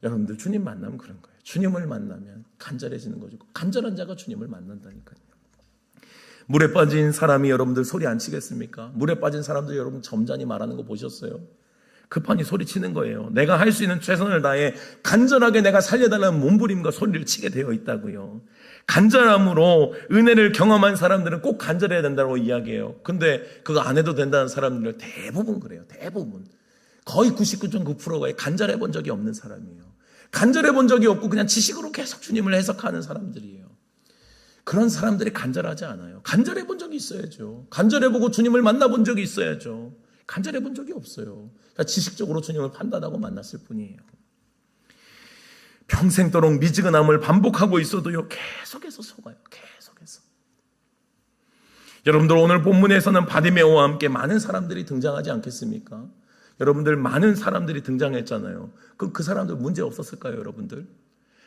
여러분들, 주님 만나면 그런 거예요. 주님을 만나면 간절해지는 거죠. 간절한 자가 주님을 만난다니까요. 물에 빠진 사람이 여러분들 소리 안 치겠습니까? 물에 빠진 사람들 여러분 점잖이 말하는 거 보셨어요? 급하니 소리치는 거예요. 내가 할 수 있는 최선을 다해 간절하게 내가 살려달라는 몸부림과 소리를 치게 되어 있다고요. 간절함으로 은혜를 경험한 사람들은 꼭 간절해야 된다고 이야기해요. 근데 그거 안 해도 된다는 사람들은 대부분 그래요. 대부분. 거의 99.9%가 간절해 본 적이 없는 사람이에요. 간절해 본 적이 없고 그냥 지식으로 계속 주님을 해석하는 사람들이에요. 그런 사람들이 간절하지 않아요. 간절해 본 적이 있어야죠. 간절해 보고 주님을 만나본 적이 있어야죠. 간절해 본 적이 없어요. 그러니까 지식적으로 주님을 판단하고 만났을 뿐이에요. 평생도록 미지근함을 반복하고 있어도요, 계속해서 속아요. 계속해서. 여러분들, 오늘 본문에서는 바디메오와 함께 많은 사람들이 등장하지 않겠습니까? 여러분들, 많은 사람들이 등장했잖아요. 그럼 그 사람들 문제 없었을까요, 여러분들?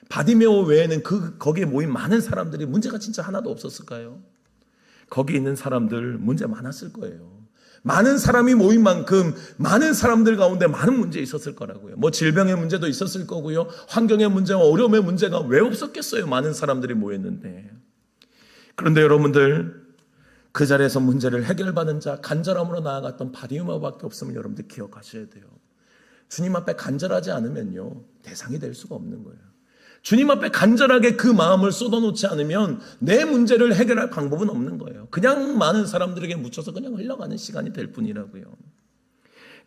바디메오 외에는 거기에 모인 많은 사람들이 문제가 진짜 하나도 없었을까요? 거기 있는 사람들 문제 많았을 거예요. 많은 사람이 모인 만큼 많은 사람들 가운데 많은 문제 있었을 거라고요. 뭐 질병의 문제도 있었을 거고요. 환경의 문제와 어려움의 문제가 왜 없었겠어요? 많은 사람들이 모였는데. 그런데 여러분들, 그 자리에서 문제를 해결받은 자, 간절함으로 나아갔던 바디메오밖에 없음을 여러분들 기억하셔야 돼요. 주님 앞에 간절하지 않으면요, 대상이 될 수가 없는 거예요. 주님 앞에 간절하게 그 마음을 쏟아놓지 않으면 내 문제를 해결할 방법은 없는 거예요. 그냥 많은 사람들에게 묻혀서 그냥 흘러가는 시간이 될 뿐이라고요.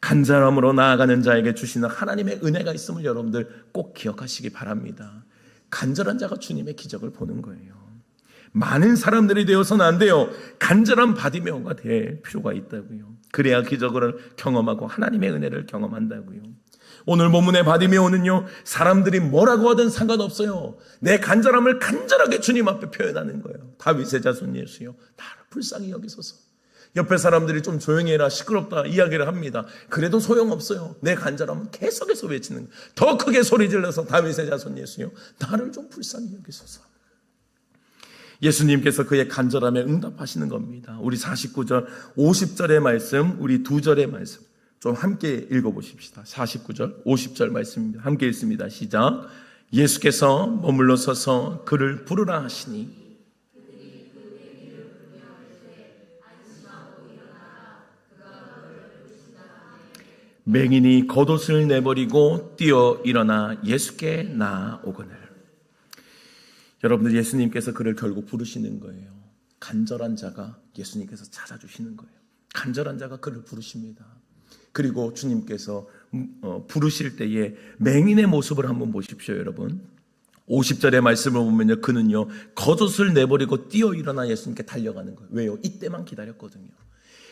간절함으로 나아가는 자에게 주시는 하나님의 은혜가 있음을 여러분들 꼭 기억하시기 바랍니다. 간절한 자가 주님의 기적을 보는 거예요. 많은 사람들이 되어서는 안 돼요. 간절한 바디메오가 될 필요가 있다고요. 그래야 기적을 경험하고 하나님의 은혜를 경험한다고요. 오늘 본문의 바디메오는요, 사람들이 뭐라고 하든 상관없어요. 내 간절함을 간절하게 주님 앞에 표현하는 거예요. 다윗의 자손 예수요, 나를 불쌍히 여기소서. 옆에 사람들이 좀 조용히 해라, 시끄럽다 이야기를 합니다. 그래도 소용없어요. 내 간절함은 계속해서 외치는 거예요. 더 크게 소리 질러서 다윗의 자손 예수요, 나를 좀 불쌍히 여기소서. 예수님께서 그의 간절함에 응답하시는 겁니다. 우리 49절, 50절의 말씀, 우리 2절의 말씀 좀 함께 읽어보십시다. 49절, 50절 말씀입니다. 함께 읽습니다. 시작. 예수께서 머물러 서서 그를 부르라 하시니 맹인이 겉옷을 내버리고 뛰어 일어나 예수께 나아오거늘. 여러분들, 예수님께서 그를 결국 부르시는 거예요. 간절한 자가 예수님께서 찾아주시는 거예요. 간절한 자가 그를 부르십니다. 그리고 주님께서 부르실 때에 맹인의 모습을 한번 보십시오, 여러분. 50절의 말씀을 보면요, 그는요 겉옷을 내버리고 뛰어 일어나 예수님께 달려가는 거예요. 왜요? 이때만 기다렸거든요.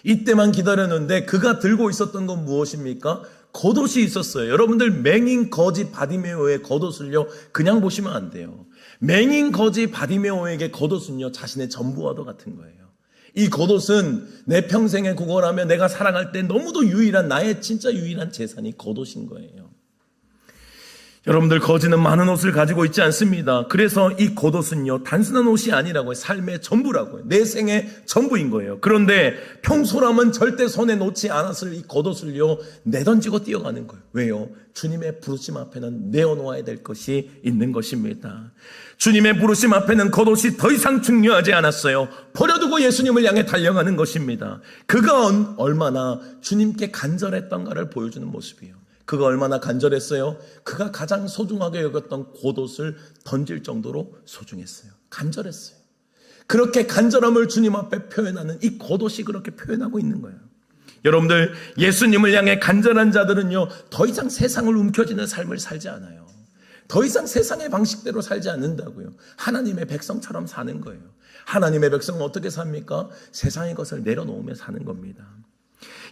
이때만 기다렸는데 그가 들고 있었던 건 무엇입니까? 겉옷이 있었어요. 여러분들, 맹인 거지 바디메오의 겉옷을요 그냥 보시면 안 돼요. 맹인 거지 바디메오에게 겉옷은요 자신의 전부와도 같은 거예요. 이 겉옷은 내 평생에 구걸하며 내가 살아갈 때 너무도 유일한, 나의 진짜 유일한 재산이 겉옷인 거예요. 여러분들, 거지는 많은 옷을 가지고 있지 않습니다. 그래서 이 겉옷은요 단순한 옷이 아니라고요. 삶의 전부라고요. 내 생의 전부인 거예요. 그런데 평소라면 절대 손에 놓지 않았을 이 겉옷을요 내던지고 뛰어가는 거예요. 왜요? 주님의 부르심 앞에는 내어놓아야 될 것이 있는 것입니다. 주님의 부르심 앞에는 겉옷이 더 이상 중요하지 않았어요. 버려두고 예수님을 향해 달려가는 것입니다. 그가 얼마나 주님께 간절했던가를 보여주는 모습이에요. 그가 얼마나 간절했어요? 그가 가장 소중하게 여겼던 겉옷을 던질 정도로 소중했어요. 간절했어요. 그렇게 간절함을 주님 앞에 표현하는 이 겉옷이 그렇게 표현하고 있는 거예요. 여러분들, 예수님을 향해 간절한 자들은요 더 이상 세상을 움켜쥐는 삶을 살지 않아요. 더 이상 세상의 방식대로 살지 않는다고요. 하나님의 백성처럼 사는 거예요. 하나님의 백성은 어떻게 삽니까? 세상의 것을 내려놓으며 사는 겁니다.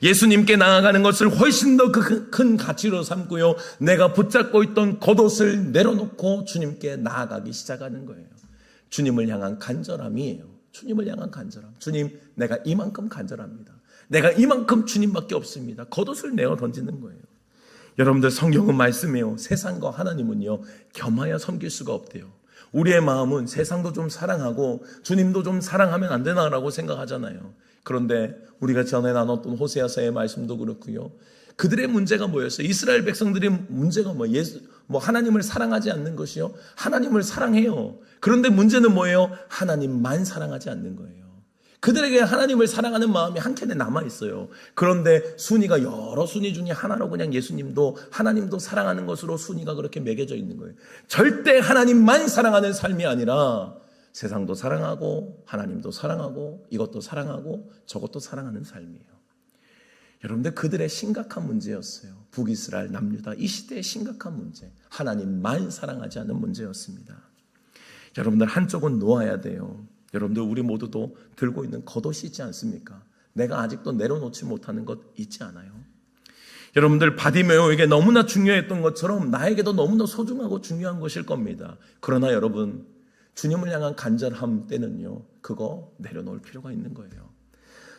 예수님께 나아가는 것을 훨씬 더 큰 가치로 삼고요, 내가 붙잡고 있던 겉옷을 내려놓고 주님께 나아가기 시작하는 거예요. 주님을 향한 간절함이에요. 주님을 향한 간절함. 주님, 내가 이만큼 간절합니다. 내가 이만큼 주님밖에 없습니다. 겉옷을 내어 던지는 거예요. 여러분들, 성경은 말씀해요. 세상과 하나님은요 겸하여 섬길 수가 없대요. 우리의 마음은 세상도 좀 사랑하고 주님도 좀 사랑하면 안 되나라고 생각하잖아요. 그런데 우리가 전에 나눴던 호세아서의 말씀도 그렇고요. 그들의 문제가 뭐였어요? 이스라엘 백성들의 문제가 하나님을 사랑하지 않는 것이요. 하나님을 사랑해요. 그런데 문제는 뭐예요? 하나님만 사랑하지 않는 거예요. 그들에게 하나님을 사랑하는 마음이 한켠에 남아있어요. 그런데 순위가 여러 순위 중에 하나로 그냥 예수님도 하나님도 사랑하는 것으로 순위가 그렇게 매겨져 있는 거예요. 절대 하나님만 사랑하는 삶이 아니라 세상도 사랑하고 하나님도 사랑하고 이것도 사랑하고 저것도 사랑하는 삶이에요. 여러분들, 그들의 심각한 문제였어요. 북이스라엘, 남유다 이 시대의 심각한 문제, 하나님만 사랑하지 않는 문제였습니다. 여러분들, 한쪽은 놓아야 돼요. 여러분들, 우리 모두도 들고 있는 겉옷이 있지 않습니까? 내가 아직도 내려놓지 못하는 것 있지 않아요? 여러분들 바디메오에게 너무나 중요했던 것처럼 나에게도 너무나 소중하고 중요한 것일 겁니다. 그러나 여러분, 주님을 향한 간절함 때는요, 그거 내려놓을 필요가 있는 거예요.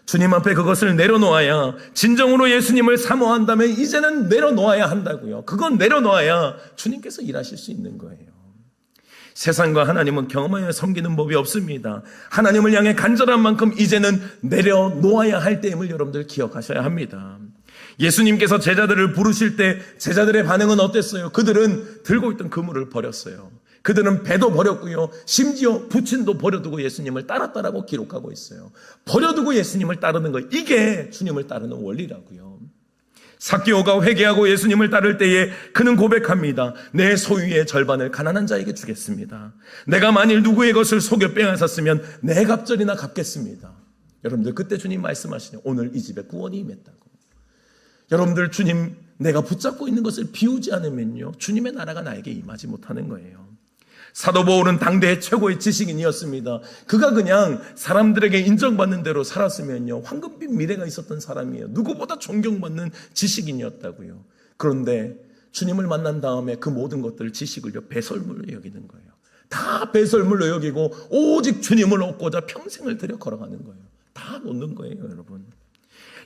주님 앞에 그것을 내려놓아야, 진정으로 예수님을 사모한다면 이제는 내려놓아야 한다고요. 그건 내려놓아야 주님께서 일하실 수 있는 거예요. 세상과 하나님은 경험하여 섬기는 법이 없습니다. 하나님을 향해 간절한 만큼 이제는 내려놓아야 할 때임을 여러분들 기억하셔야 합니다. 예수님께서 제자들을 부르실 때 제자들의 반응은 어땠어요? 그들은 들고 있던 그물을 버렸어요. 그들은 배도 버렸고요, 심지어 부친도 버려두고 예수님을 따랐다라고 기록하고 있어요. 버려두고 예수님을 따르는 거, 이게 주님을 따르는 원리라고요. 삭개오가 회개하고 예수님을 따를 때에 그는 고백합니다. 내 소유의 절반을 가난한 자에게 주겠습니다. 내가 만일 누구의 것을 속여 빼앗았으면 내 갑절이나 갚겠습니다. 여러분들, 그때 주님 말씀하시죠. 오늘 이 집에 구원이 임했다고. 여러분들, 주님, 내가 붙잡고 있는 것을 비우지 않으면요, 주님의 나라가 나에게 임하지 못하는 거예요. 사도 바울은 당대의 최고의 지식인이었습니다. 그가 그냥 사람들에게 인정받는 대로 살았으면요, 황금빛 미래가 있었던 사람이에요. 누구보다 존경받는 지식인이었다고요. 그런데 주님을 만난 다음에 그 모든 것들, 지식을요, 배설물로 여기는 거예요. 다 배설물로 여기고 오직 주님을 얻고자 평생을 들여 걸어가는 거예요. 다 놓는 거예요, 여러분.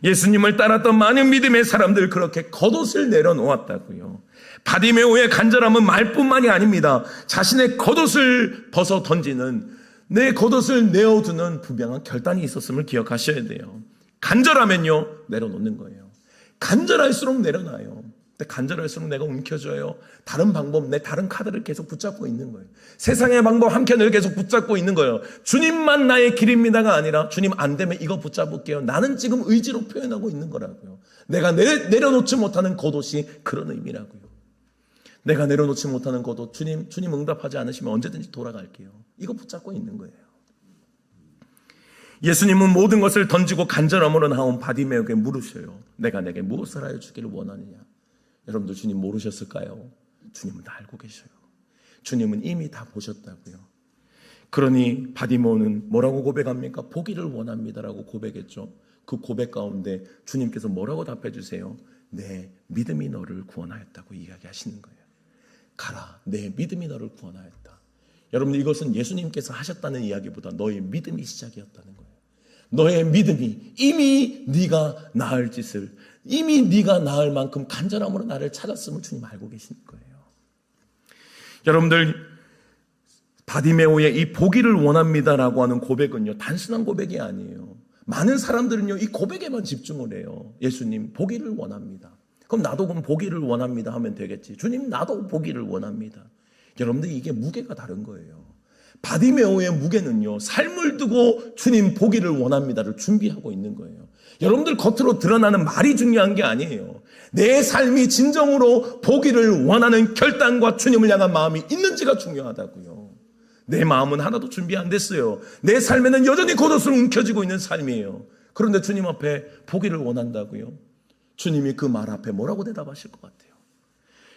예수님을 따랐던 많은 믿음의 사람들, 그렇게 겉옷을 내려놓았다고요. 바디메오의 간절함은 말뿐만이 아닙니다. 자신의 겉옷을 벗어 던지는, 내 겉옷을 내어두는 분명한 결단이 있었음을 기억하셔야 돼요. 간절하면요, 내려놓는 거예요. 간절할수록 내려놔요. 근데 간절할수록 내가 움켜져요. 다른 방법, 내 다른 카드를 계속 붙잡고 있는 거예요. 세상의 방법 한 켠을 계속 붙잡고 있는 거예요. 주님만 나의 길입니다가 아니라, 주님 안 되면 이거 붙잡을게요. 나는 지금 의지로 표현하고 있는 거라고요. 내가 내려놓지 못하는 겉옷이 그런 의미라고요. 내가 내려놓지 못하는 겉옷, 주님 응답하지 않으시면 언제든지 돌아갈게요. 이거 붙잡고 있는 거예요. 예수님은 모든 것을 던지고 간절함으로 나온 바디메오에게 물으셔요. 내가 내게 무엇을 하여 주기를 원하느냐? 여러분들, 주님 모르셨을까요? 주님은 다 알고 계셔요. 주님은 이미 다 보셨다고요. 그러니 바디메오는 뭐라고 고백합니까? 보기를 원합니다라고 고백했죠. 그 고백 가운데 주님께서 뭐라고 답해 주세요? 내 믿음이 너를 구원하였다고 이야기하시는 거예요. 가라, 내 믿음이 너를 구원하였다. 여러분들, 이것은 예수님께서 하셨다는 이야기보다 너의 믿음이 시작이었다는 거예요. 너의 믿음이 이미 네가 나을 짓을, 이미 네가 나을 만큼 간절함으로 나를 찾았음을 주님 알고 계시는 거예요. 여러분들, 바디메오의 이 보기를 원합니다라고 하는 고백은요, 단순한 고백이 아니에요. 많은 사람들은요, 이 고백에만 집중을 해요. 예수님, 보기를 원합니다. 그럼 나도 그럼 보기를 원합니다 하면 되겠지. 주님, 나도 보기를 원합니다. 여러분들, 이게 무게가 다른 거예요. 바디메오의 무게는요, 삶을 두고 주님 보기를 원합니다를 준비하고 있는 거예요. 여러분들, 겉으로 드러나는 말이 중요한 게 아니에요. 내 삶이 진정으로 보기를 원하는 결단과 주님을 향한 마음이 있는지가 중요하다고요. 내 마음은 하나도 준비 안 됐어요. 내 삶에는 여전히 겉옷으로 움켜쥐고 있는 삶이에요. 그런데 주님 앞에 보기를 원한다고요. 주님이 그 말 앞에 뭐라고 대답하실 것 같아요?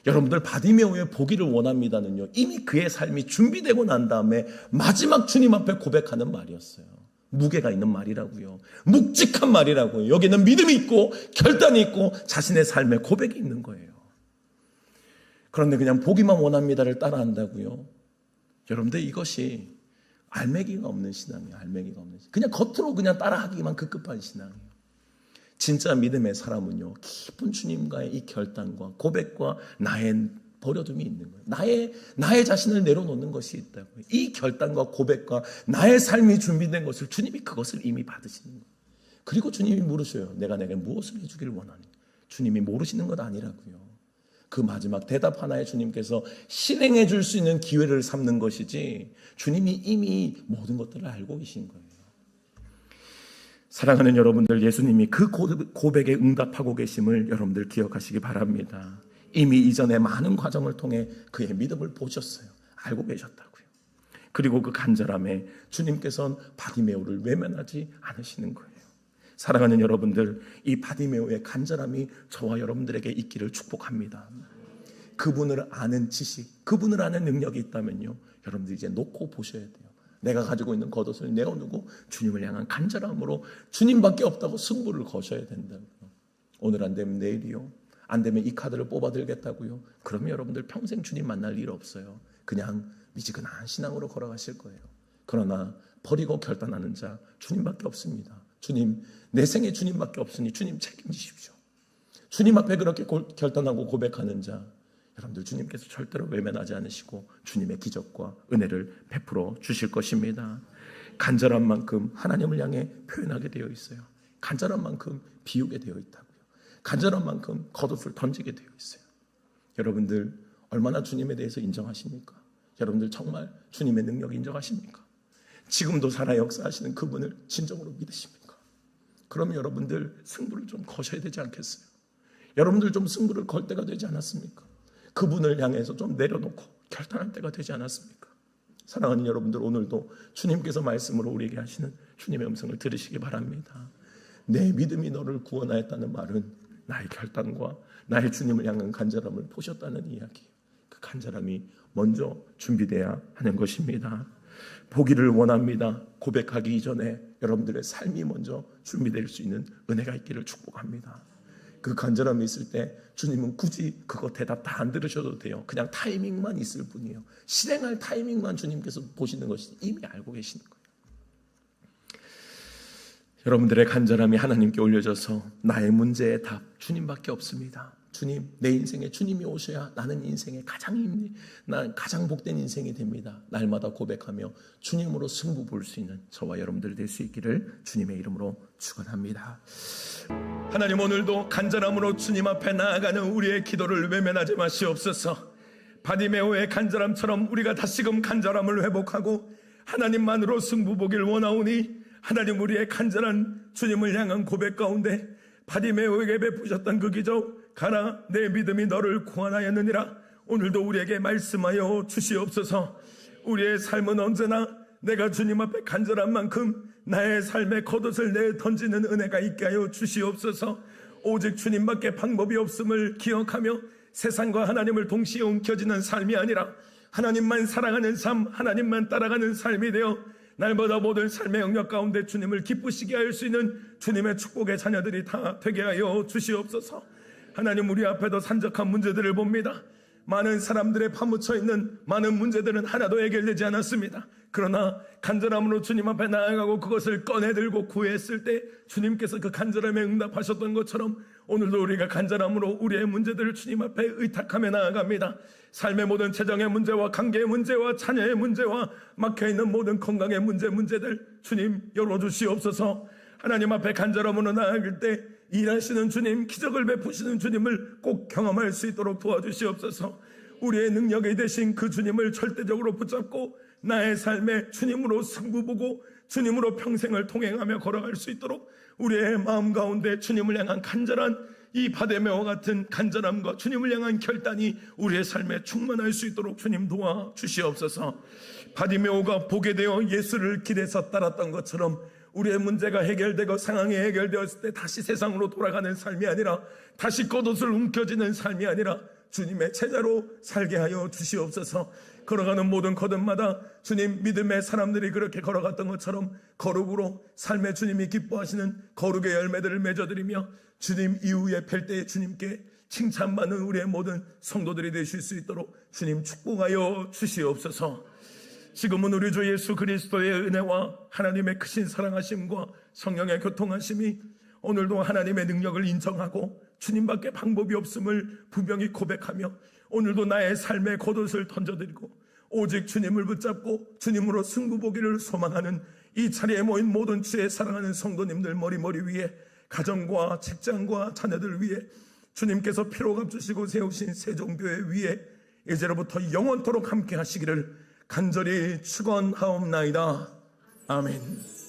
여러분들, 바디메오의 보기를 원합니다는요, 이미 그의 삶이 준비되고 난 다음에 마지막 주님 앞에 고백하는 말이었어요. 무게가 있는 말이라고요. 묵직한 말이라고요. 여기는 믿음이 있고 결단이 있고 자신의 삶에 고백이 있는 거예요. 그런데 그냥 보기만 원합니다를 따라한다고요. 여러분들, 이것이 알맹이가 없는 신앙이에요. 알맹이가 없는 신앙. 그냥 겉으로 그냥 따라하기만 급급한 신앙이에요. 진짜 믿음의 사람은요, 깊은 주님과의 이 결단과 고백과 나의 버려둠이 있는 거예요. 나의 자신을 내려놓는 것이 있다고요. 이 결단과 고백과 나의 삶이 준비된 것을 주님이 그것을 이미 받으시는 거예요. 그리고 주님이 물으셔요. 내가 내게 무엇을 해주기를 원하니? 주님이 모르시는 것 아니라고요. 그 마지막 대답 하나에 주님께서 실행해 줄 수 있는 기회를 삼는 것이지, 주님이 이미 모든 것들을 알고 계신 거예요. 사랑하는 여러분들, 예수님이 그 고백에 응답하고 계심을 여러분들 기억하시기 바랍니다. 이미 이전에 많은 과정을 통해 그의 믿음을 보셨어요. 알고 계셨다고요. 그리고 그 간절함에 주님께서는 바디메오를 외면하지 않으시는 거예요. 사랑하는 여러분들, 이 바디메오의 간절함이 저와 여러분들에게 있기를 축복합니다. 그분을 아는 지식, 그분을 아는 능력이 있다면요, 여러분들 이제 놓고 보셔야 돼요. 내가 가지고 있는 겉옷을 내어놓고 주님을 향한 간절함으로 주님밖에 없다고 승부를 거셔야 된다고요. 오늘 안 되면 내일이요. 안 되면 이 카드를 뽑아들겠다고요. 그러면 여러분들 평생 주님 만날 일 없어요. 그냥 미지근한 신앙으로 걸어가실 거예요. 그러나 버리고 결단하는 자 주님밖에 없습니다. 주님, 내 생에 주님밖에 없으니 주님 책임지십시오. 주님 앞에 그렇게 결단하고 고백하는 자, 여러분들 주님께서 절대로 외면하지 않으시고 주님의 기적과 은혜를 베풀어 주실 것입니다. 간절한 만큼 하나님을 향해 표현하게 되어 있어요. 간절한 만큼 비우게 되어 있다고요. 간절한 만큼 겉옷을 던지게 되어 있어요. 여러분들 얼마나 주님에 대해서 인정하십니까? 여러분들 정말 주님의 능력 인정하십니까? 지금도 살아 역사하시는 그분을 진정으로 믿으십니까? 그러면 여러분들 승부를 좀 거셔야 되지 않겠어요? 여러분들 좀 승부를 걸 때가 되지 않았습니까? 그분을 향해서 좀 내려놓고 결단할 때가 되지 않았습니까? 사랑하는 여러분들, 오늘도 주님께서 말씀으로 우리에게 하시는 주님의 음성을 들으시기 바랍니다. 내 믿음이 너를 구원하였다는 말은 나의 결단과 나의 주님을 향한 간절함을 보셨다는 이야기. 그 간절함이 먼저 준비돼야 하는 것입니다. 보기를 원합니다. 고백하기 이전에 여러분들의 삶이 먼저 준비될 수 있는 은혜가 있기를 축복합니다. 그 간절함이 있을 때 주님은 굳이 그거 대답 다 안 들으셔도 돼요. 그냥 타이밍만 있을 뿐이에요. 실행할 타이밍만 주님께서 보시는 것이 이미 알고 계시는 거예요. 여러분들의 간절함이 하나님께 올려져서 나의 문제의 답 주님밖에 없습니다. 주님, 내 인생에 주님이 오셔야 나는 인생의 가장 복된 인생이 됩니다. 날마다 고백하며 주님으로 승부 볼 수 있는 저와 여러분들이 될 수 있기를 주님의 이름으로 축원합니다. 하나님, 오늘도 간절함으로 주님 앞에 나아가는 우리의 기도를 외면하지 마시옵소서. 바디메오의 간절함처럼 우리가 다시금 간절함을 회복하고 하나님만으로 승부 보길 원하오니 하나님, 우리의 간절한 주님을 향한 고백 가운데 바디메오에게 베푸셨던 그 기적, 가라 내 믿음이 너를 구원하였느니라, 오늘도 우리에게 말씀하여 주시옵소서. 우리의 삶은 언제나 내가 주님 앞에 간절한 만큼 나의 삶의 겉옷을 내 던지는 은혜가 있게 하여 주시옵소서. 오직 주님밖에 방법이 없음을 기억하며 세상과 하나님을 동시에 움켜쥐는 삶이 아니라 하나님만 사랑하는 삶, 하나님만 따라가는 삶이 되어 날마다 모든 삶의 영역 가운데 주님을 기쁘시게 할 수 있는 주님의 축복의 자녀들이 다 되게 하여 주시옵소서. 하나님, 우리 앞에도 산적한 문제들을 봅니다. 많은 사람들의 파묻혀 있는 많은 문제들은 하나도 해결되지 않았습니다. 그러나 간절함으로 주님 앞에 나아가고 그것을 꺼내들고 구했을 때 주님께서 그 간절함에 응답하셨던 것처럼 오늘도 우리가 간절함으로 우리의 문제들을 주님 앞에 의탁하며 나아갑니다. 삶의 모든 재정의 문제와 관계의 문제와 자녀의 문제와 막혀있는 모든 건강의 문제들 주님 열어주시옵소서. 하나님 앞에 간절함으로 나아갈 때 일하시는 주님, 기적을 베푸시는 주님을 꼭 경험할 수 있도록 도와주시옵소서. 우리의 능력이 되신 그 주님을 절대적으로 붙잡고 나의 삶에 주님으로 승부보고 주님으로 평생을 통행하며 걸어갈 수 있도록 우리의 마음 가운데 주님을 향한 간절한 이 바데메와 같은 간절함과 주님을 향한 결단이 우리의 삶에 충만할 수 있도록 주님 도와주시옵소서. 바디메오가 보게 되어 예수를 길에서 따랐던 것처럼 우리의 문제가 해결되고 상황이 해결되었을 때 다시 세상으로 돌아가는 삶이 아니라 다시 겉옷을 움켜쥐는 삶이 아니라 주님의 제자로 살게 하여 주시옵소서. 걸어가는 모든 거듭마다 주님 믿음의 사람들이 그렇게 걸어갔던 것처럼 거룩으로 삶의 주님이 기뻐하시는 거룩의 열매들을 맺어드리며 주님 이후에 뵐 때 주님께 칭찬받는 우리의 모든 성도들이 되실 수 있도록 주님 축복하여 주시옵소서. 지금은 우리 주 예수 그리스도의 은혜와 하나님의 크신 사랑하심과 성령의 교통하심이 오늘도 하나님의 능력을 인정하고 주님밖에 방법이 없음을 분명히 고백하며 오늘도 나의 삶의 겉옷을 던져드리고 오직 주님을 붙잡고 주님으로 승부보기를 소망하는 이 자리에 모인 모든 주의 사랑하는 성도님들 머리 위에 가정과 직장과 자녀들 위에 주님께서 피로 값주시고 세우신 세종교회 위에 이제로부터 영원토록 함께 하시기를 간절히 축원하옵나이다. 아멘.